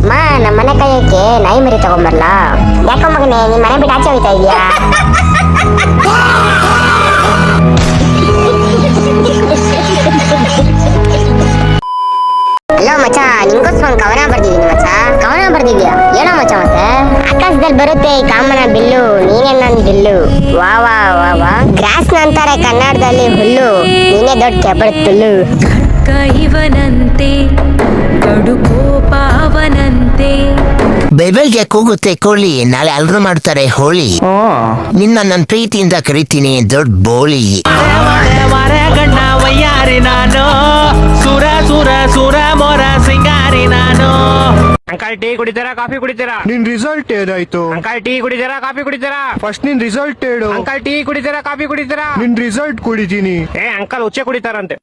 ಮಾ ನಮ್ಮ ಮನೆ ಕಾಯಕ್ಕೆ ನಾಯಿ ಮರಿ ತಗೊಂಬರ್ಲ. ಯಾಕೋ ಮಗನೇ ನೀನ್ ಮನೆ ಬಿಟ್ಟು ಆಚೆ ಹೋಯ್ತಾ ಇದೀಯಾ? ಹಲೋ ಮಚ್ಚ, ನಿಂಗೋಸ್ಕರ ಕವನ ಬರ್ದಿದೀನಿ ಮಚ್ಚ. ಕವನ ಬರ್ದಿದ್ಯಾ? ಏನೋ ಮಚ್ಚ ಮತ್ತೆ. ಆಕಾಶದಲ್ಲಿ ಬರುತ್ತೆ ಈ ಕಾಮನ ಬಿಲ್ಲು, ನೀನೇ ನನ್ ದಿಲ್ಲು. ವಾ ವಾ ವಾ ವಾ. ಗ್ರಾಸ್ ಅಂತಾರೆ ಕನ್ನಡದಲ್ಲಿ ಹುಲ್ಲು, ನೀನೇ ದೊಡ್ಡ ಕೆಬಳ ತುಲ್ಲು. ಇವನಂತೆ ಕಡು ಕೋಪವನಂತೆ. ಬೈಬಲ್ಗೆ ಕೂಗುತ್ತೆ ಕೋಳಿ, ನಾಳೆ ಎಲ್ರು ಮಾಡ್ತಾರೆ ಹೋಳಿ. ನಿನ್ನ ನನ್ನ ಪ್ರೀತಿಯಿಂದ ಕರಿತೀನಿ ದೊಡ್ಡ ಬೋಳಿ. ಗಣ್ಣ ವಯ್ಯಾರಿ ನಾನು, ಸುರ ಸುರ ಸುರ ಮೊರ ಸಿಂಗಾರಿ ನಾನು. ಅಂಕಲ್ ಟೀ ಕುಡಿತೀರಾ ಕಾಫಿ ಕುಡಿತೀರಾ? ನಿನ್ ರಿಸಲ್ಟ್ ಏನಾಯ್ತು? ಅಂಕಲ್ ಟೀ ಕುಡಿತೀರಾ ಕಾಫಿ ಕುಡಿತೀರಾ? ಫಸ್ಟ್ ನಿನ್ ರಿಸಲ್ಟ್ ಹೇಳು. ಅಂಕಲ್ ಟೀ ಕುಡಿತೀರಾ ಕಾಫಿ ಕುಡಿತೀರಾ? ನಿನ್ ರಿಸಲ್ಟ್ ಕುಡಿತೀನಿ. ಅಂಕಲ್ ಉಚ್ಚೆ ಕುಡಿತಾರಂತೆ.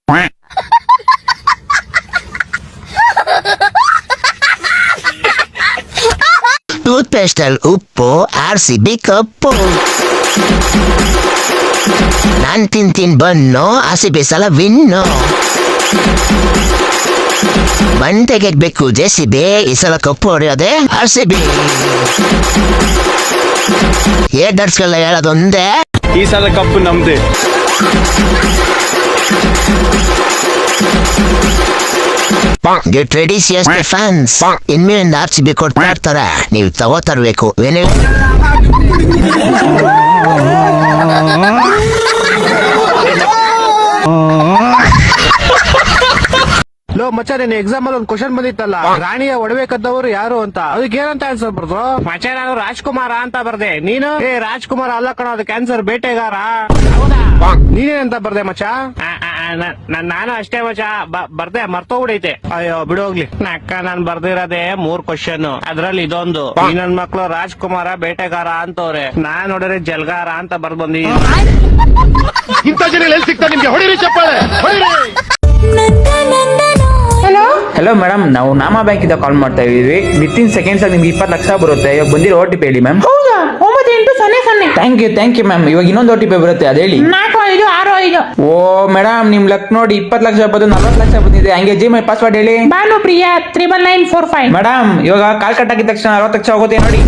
ಟೂತ್ ಪೇಸ್ಟ್ ಅಲ್ಲಿ ಉಪ್ಪು, RCB ಕಪ್ಪು. ನಾನ್ ತಿಂತೀನಿ ಬನ್ನು, RCB ಸಲ ವಿನ್ನು. ಬನ್ ತೆಗೆದ್ಬೇಕು JCB, ಈ ಸಲ ಕಪ್ಪು ಹೊಡೆಯೋದೆ RCB. ಏಡರ್ಸ್ಗೆಲ್ಲ ಹೇಳೋದೊಂದೇ, ಈ ಸಲ ಕಪ್ಪು ನಮ್ದೆ. Get ready CSK fans. ಇನ್ಮೇಲಿಂದ RCB ಕೊಡ್ತಾ ಇರ್ತಾರೆ, ನೀವು ತಗೋತರ್ಬೇಕು. ಲೋ ಮಚ್ಚ, ನಿನ್ನ ಎಕ್ಸಾಮ್ ಅಲ್ಲಿ ಒಂದು ಕ್ವಶನ್ ಬಂದಿತ್ತಲ್ಲ, ರಾಣಿಯ ಒಡವೆ ಕದ್ದವರು ಯಾರು ಅಂತ. ಅದಕ್ಕೆ ಏನಂತ ಆನ್ಸರ್ ಬರ್ದು? ಮಚ್ಚ ನಾನು ರಾಜ್ಕುಮಾರ ಅಂತ ಬರ್ದೆ. ನೀನು? ರಾಜ್ಕುಮಾರ ಅಲ್ಲ ಕಣ, ಅದಕ್ಕೆ ಆನ್ಸರ್ ಬೇಟೆಗಾರ. ನೀನೇನಂತ ಬರ್ದೆ ಮಚ್ಚ? ನಾನು ಅಷ್ಟೇ ಮಚ್ಚ ಬರ್ದೆ, ಮರ್ತೋಗ್ಬಿಡೈತೆ. ಅಯ್ಯೋ ಬಿಡು ಹೋಗ್ಲಿ. ಅಕ್ಕ ನಾನ್ ಬರ್ದಿರೋದೇ 3 ಕ್ವಶನ್, ಅದ್ರಲ್ಲಿ ಇದೊಂದು. ಈ ನನ್ ಮಕ್ಳು ರಾಜ್ಕುಮಾರ ಬೇಟೆಗಾರ ಅಂತವ್ರೆ, ನಾನ್ ನೋಡಿದ್ರೆ ಜಲ್ಗಾರ ಅಂತ ಬರ್ದ್ ಬಂದಿದ್ದೀನಿ. ಇಂಥ ಜನ ಎಲ್ಲಿ ಸಿಗ್ತಾರೆ ನಿಮ್ಗೆ? ಹೊಡಿರಿ ಚಪ್ಪಾಳೆ, ಹೊಡಿರಿ. ಹಲೋ ಮೇಡಮ್, ನಾವು ನಾಮ ಬ್ಯಾಂಕ್ ಇಂದ ಕಾಲ್ ಮಾಡ್ತಾ ಇದೀವಿ. ವಿತಿನ್ ಸೆಕೆಂಡ್ಸ್ ಅಲ್ಲಿ ನಿಮ್ಗೆ 20 ಲಕ್ಷ ಬರುತ್ತೆ. ಇವಾಗ ಬಂದಿರೋ OTP ಹೇಳಿ ಮ್ಯಾಮ್. ಹೌದಾ? 9800. Thank you ma'am. ಇವಾಗ ಇನ್ನೊಂದು OTP ಬರುತ್ತೆ, ಅದ ಹೇಳಿ. 4565. ಓ ಮೇಡಮ್, ನಿಮ್ ಲಕ್ ನೋಡಿ 20 ಲಕ್ಷ ಬಂದು 40 ಲಕ್ಷ ಬಂದಿದೆ. ಹಂಗೆ Gmail ಪಾಸ್ವರ್ಡ್ ಹೇಳಿ. ಭಾನುಪ್ರಿಯಾ 99945. ಮೇಡಮ್, ಇವಾಗ ಕಾಲ್ ಕಟ್ ಆಗಿದ ತಕ್ಷಣ 60 ಲಕ್ಷ ಹೋಗುತ್ತೆ ನೋಡಿ.